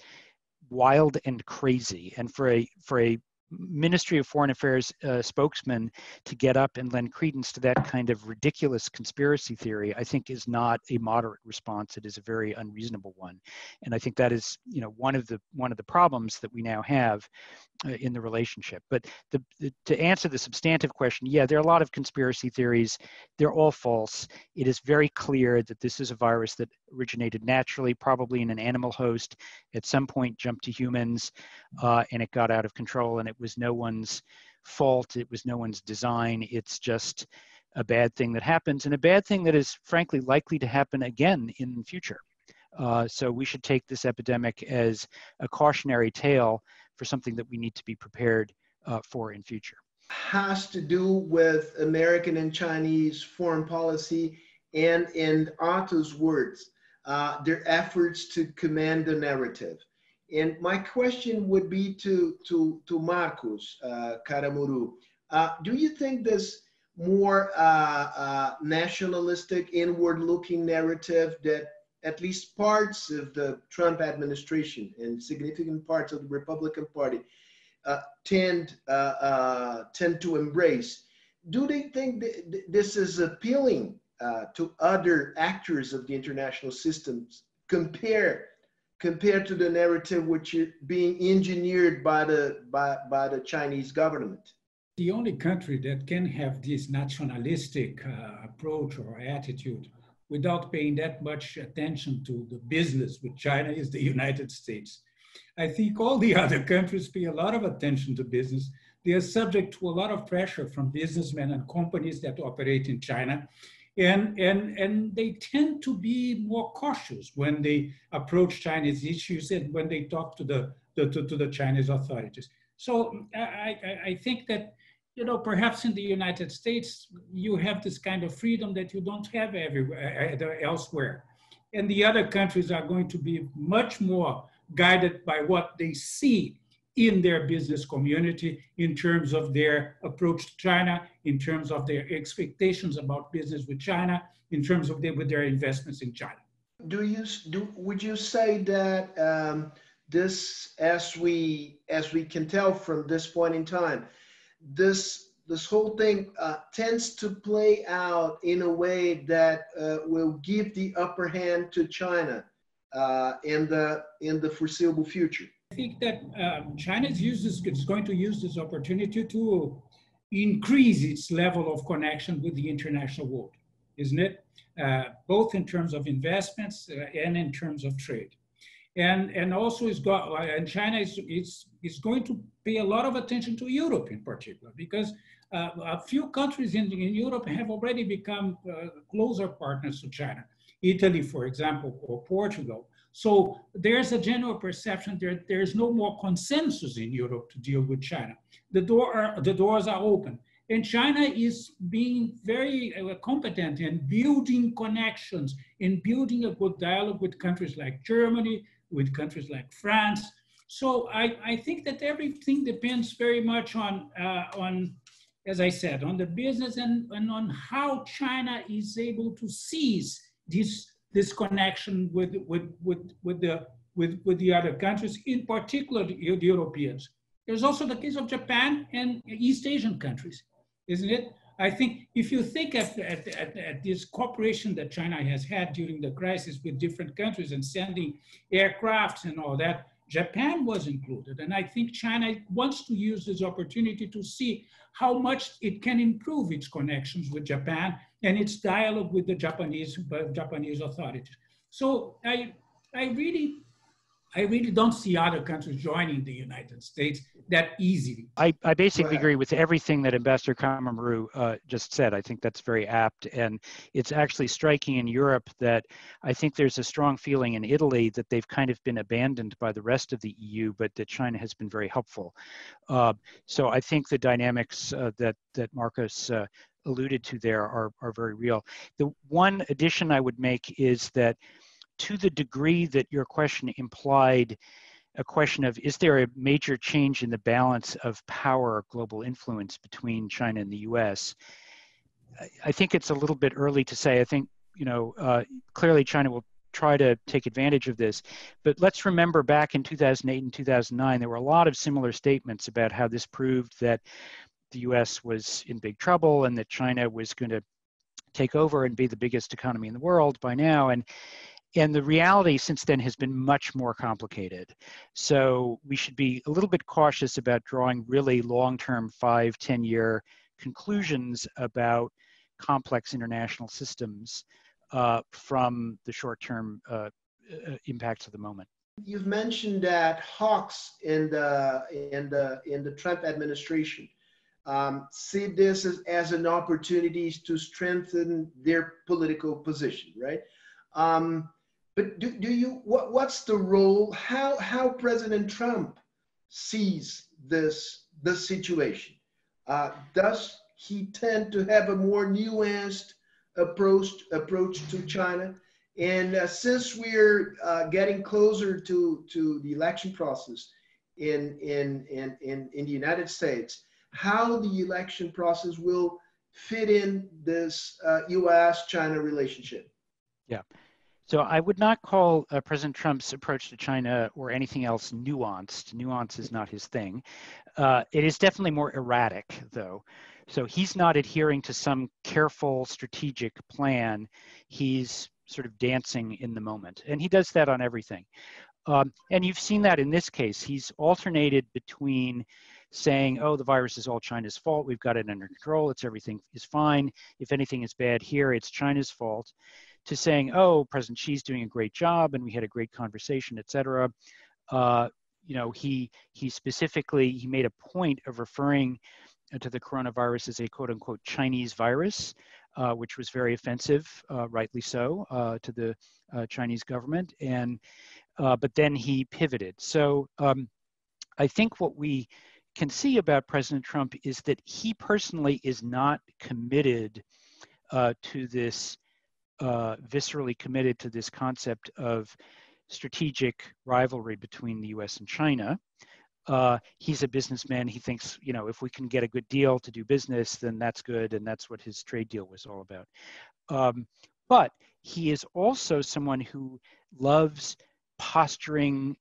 wild and crazy. And for a Ministry of Foreign Affairs spokesman to get up and lend credence to that kind of ridiculous conspiracy theory, I think is not a moderate response. It is a very unreasonable one. And I think that is, one of the problems that we now have in the relationship. But to answer the substantive question, yeah, there are a lot of conspiracy theories. They're all false. It is very clear that this is a virus that originated naturally, probably in an animal host, at some point jumped to humans, and it got out of control, and it was no one's fault. It was no one's design. It's just a bad thing that happens, and a bad thing that is frankly likely to happen again in the future. So we should take this epidemic as a cautionary tale for something that we need to be prepared for in future. Has to do with American and Chinese foreign policy, and in Arthur's words, their efforts to command the narrative. And my question would be to Marcos Caramuru. Do you think this more nationalistic, inward-looking narrative that at least parts of the Trump administration and significant parts of the Republican Party tend to embrace, do they think this is appealing to other actors of the international systems compared to the narrative which is being engineered by the Chinese government? The only country that can have this nationalistic approach or attitude without paying that much attention to the business with China is the United States. I think all the other countries pay a lot of attention to business. They are subject to a lot of pressure from businessmen and companies that operate in China. And they tend to be more cautious when they approach Chinese issues and when they talk to the Chinese authorities. So I think that, perhaps in the United States, you have this kind of freedom that you don't have everywhere elsewhere. And the other countries are going to be much more guided by what they see in their business community in terms of their approach to China, in terms of their expectations about business with China, in terms of with their investments in China. Would you say that this, as we can tell from this point in time, this whole thing tends to play out in a way that will give the upper hand to China in the foreseeable future? I think that China is going to use this opportunity to increase its level of connection with the international world, isn't it? Both in terms of investments and in terms of trade. And also China is going to pay a lot of attention to Europe in particular, because a few countries in Europe have already become closer partners to China. Italy, for example, or Portugal. So there's a general perception there's no more consensus in Europe to deal with China. The doors are open. And China is being very competent in building connections, in building a good dialogue with countries like Germany, with countries like France. So I think that everything depends very much on, as I said, on the business and on how China is able to seize this connection with the other countries, in particular the Europeans. There's also the case of Japan and East Asian countries, isn't it? I think if you think at this cooperation that China has had during the crisis with different countries and sending aircrafts and all that, Japan was included. And I think China wants to use this opportunity to see how much it can improve its connections with Japan and its dialogue with the Japanese authorities. So I really I really don't see other countries joining the United States that easily. I basically agree with everything that Ambassador Caramuru just said. I think that's very apt. And it's actually striking in Europe that I think there's a strong feeling in Italy that they've kind of been abandoned by the rest of the EU, but that China has been very helpful. So I think the dynamics that Marcos alluded to there are very real. The one addition I would make is that to the degree that your question implied a question of, is there a major change in the balance of power, global influence between China and the US? I think it's a little bit early to say. I think, clearly China will try to take advantage of this. But let's remember back in 2008 and 2009, there were a lot of similar statements about how this proved that the US was in big trouble and that China was going to take over and be the biggest economy in the world by now. And the reality since then has been much more complicated. So we should be a little bit cautious about drawing really long-term 5-10-year conclusions about complex international systems from the short-term impacts of the moment. You've mentioned that hawks in the Trump administration see this as an opportunity to strengthen their political position, right? But what's the role, how President Trump sees this situation? Does he tend to have a more nuanced approach to China? And since we're getting closer to the election process in the United States, how the election process will fit in this U.S.-China relationship? Yeah. So I would not call President Trump's approach to China or anything else nuanced. Nuance is not his thing. It is definitely more erratic, though. So he's not adhering to some careful strategic plan. He's sort of dancing in the moment. And he does that on everything. And you've seen that in this case. He's alternated between saying, oh, the virus is all China's fault. We've got it under control. Everything is fine. If anything is bad here, it's China's fault. To saying, oh, President Xi's doing a great job and we had a great conversation, et cetera. He specifically made a point of referring to the coronavirus as a quote unquote Chinese virus, which was very offensive, rightly so, to the Chinese government. But then he pivoted. So I think what we can see about President Trump is that he personally is not committed to this, viscerally committed to this concept of strategic rivalry between the US and China. He's a businessman. He thinks, if we can get a good deal to do business, then that's good. And that's what his trade deal was all about. But he is also someone who loves posturing,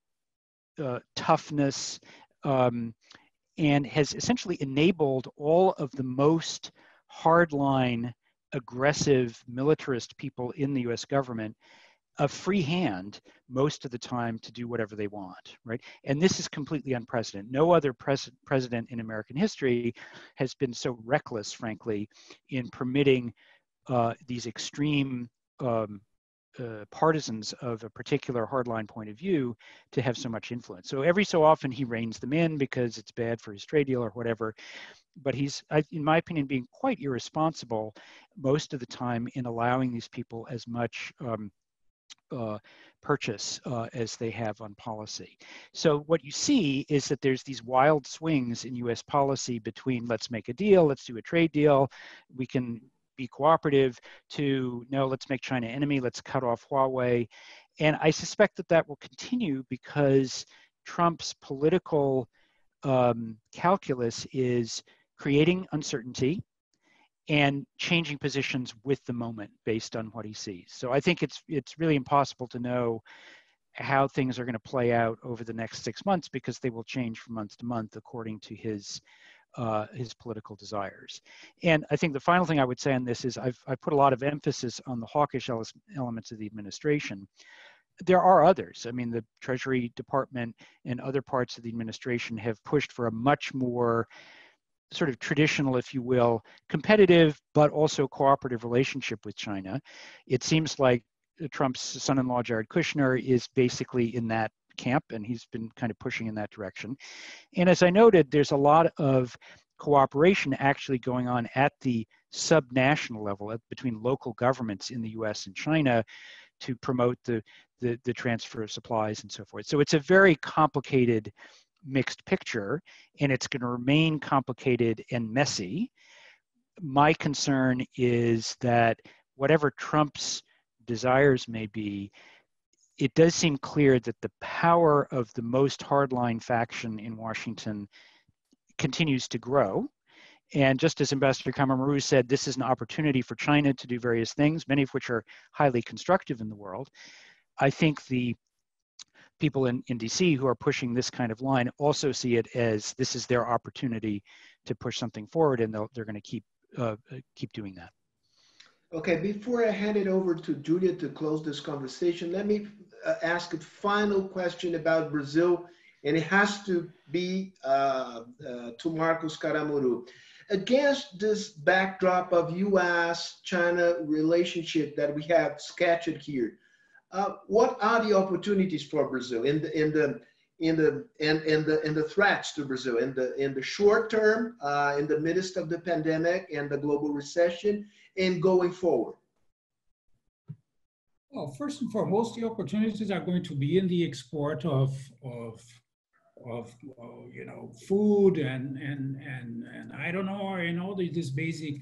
toughness, and has essentially enabled all of the most hardline, aggressive militarist people in the US government a free hand most of the time to do whatever they want, right? And this is completely unprecedented. No other president in American history has been so reckless, frankly, in permitting these extreme partisans of a particular hardline point of view to have so much influence. So every so often he reins them in because it's bad for his trade deal or whatever. But he's, in my opinion, being quite irresponsible most of the time in allowing these people as much purchase as they have on policy. So what you see is that there's these wild swings in US policy between let's make a deal, let's do a trade deal, we can be cooperative, to no, let's make China enemy, let's cut off Huawei. And I suspect that that will continue because Trump's political calculus is creating uncertainty and changing positions with the moment based on what he sees. So I think it's really impossible to know how things are going to play out over the next 6 months because they will change from month to month according to his political desires. And I think the final thing I would say on this is I've put a lot of emphasis on the hawkish elements of the administration. There are others. I mean, the Treasury Department and other parts of the administration have pushed for a much more sort of traditional, if you will, competitive, but also cooperative relationship with China. It seems like Trump's son-in-law, Jared Kushner, is basically in that camp, and he's been kind of pushing in that direction. And as I noted, there's a lot of cooperation actually going on at the subnational level between local governments in the US and China to promote the transfer of supplies and so forth. So it's a very complicated mixed picture, and it's going to remain complicated and messy. My concern is that whatever Trump's desires may be, it does seem clear that the power of the most hardline faction in Washington continues to grow. And just as Ambassador Caramuru said, this is an opportunity for China to do various things, many of which are highly constructive in the world. I think the people in DC who are pushing this kind of line also see it as this is their opportunity to push something forward, and they're going to keep doing that. Okay, before I hand it over to Julia to close this conversation, let me ask a final question about Brazil, and it has to be to Marcos Caramuru. Against this backdrop of U.S.-China relationship that we have sketched here, what are the opportunities for Brazil in the threats to Brazil in the short term, in the midst of the pandemic and the global recession, and going forward? Well, first and foremost, the opportunities are going to be in the export of food and I don't know, and all these basic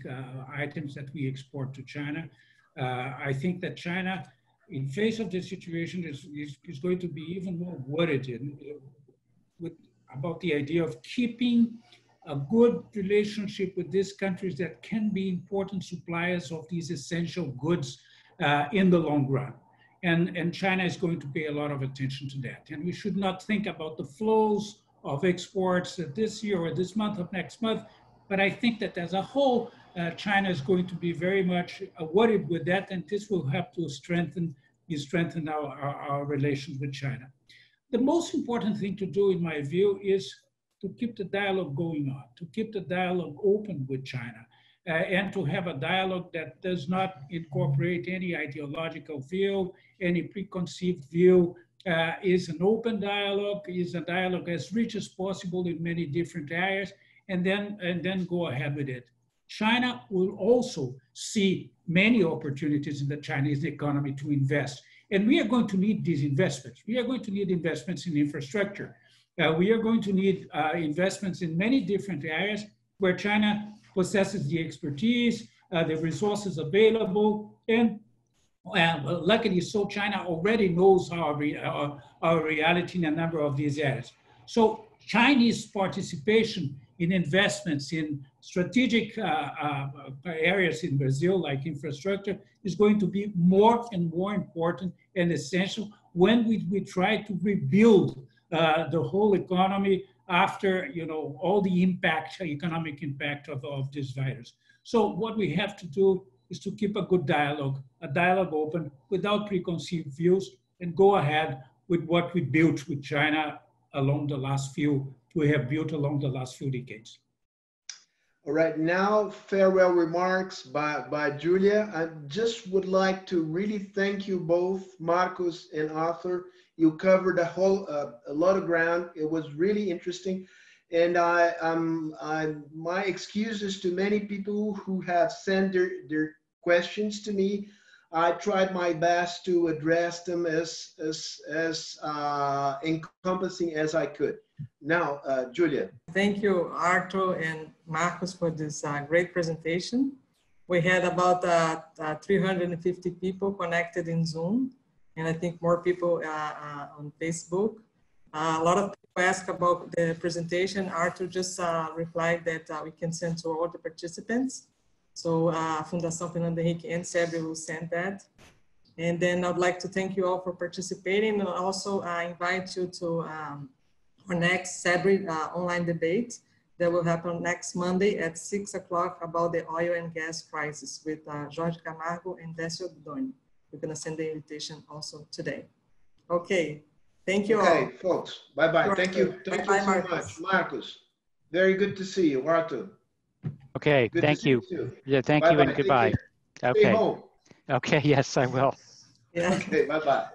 items that we export to China. I think that China, in face of this situation, is going to be even more worried about the idea of keeping a good relationship with these countries that can be important suppliers of these essential goods in the long run. And China is going to pay a lot of attention to that. And we should not think about the flows of exports this year or this month or next month, but I think that as a whole, China is going to be very much worried with that, and this will help to strengthen our relations with China. The most important thing to do, in my view, is to keep the dialogue going on, to keep the dialogue open with China, and to have a dialogue that does not incorporate any ideological view, any preconceived view, is an open dialogue, is a dialogue as rich as possible in many different areas, and then go ahead with it. China will also see many opportunities in the Chinese economy to invest. And we are going to need these investments. We are going to need investments in infrastructure. We are going to need investments in many different areas where China possesses the expertise, the resources available, and luckily so China already knows our reality in a number of these areas. So Chinese participation in investments in strategic areas in Brazil, like infrastructure, is going to be more and more important and essential when we try to rebuild the whole economy after all the economic impact of this virus. So what we have to do is to keep a good dialogue, a dialogue open without preconceived views, and go ahead with what we built with China we have built along the last few decades. All right, now farewell remarks by Julia. I just would like to really thank you both, Marcos and Arthur. You covered a lot of ground. It was really interesting. And my excuses to many people who have sent their questions to me. I tried my best to address them as encompassing as I could. Now, Julia. Thank you, Arthur and Marcos, for this great presentation. We had about 350 people connected in Zoom, and I think more people on Facebook. A lot of people asked about the presentation. Arthur just replied that we can send to all the participants. So Fundação Fernando Henrique and Sebre will send that. And then I'd like to thank you all for participating, and also invite you to our next Sebre online debate that will happen next Monday at 6 o'clock about the oil and gas crisis with Jorge Camargo and Décio Doni. We're going to send the invitation also today. Okay, thank you all. Okay, folks, bye-bye. Thank you so much. Marcos, very good to see you. Arthur. Okay, thank you. Yeah, thank you and goodbye. Okay. Stay home. Okay, yes, I will. Yeah. Okay, bye-bye.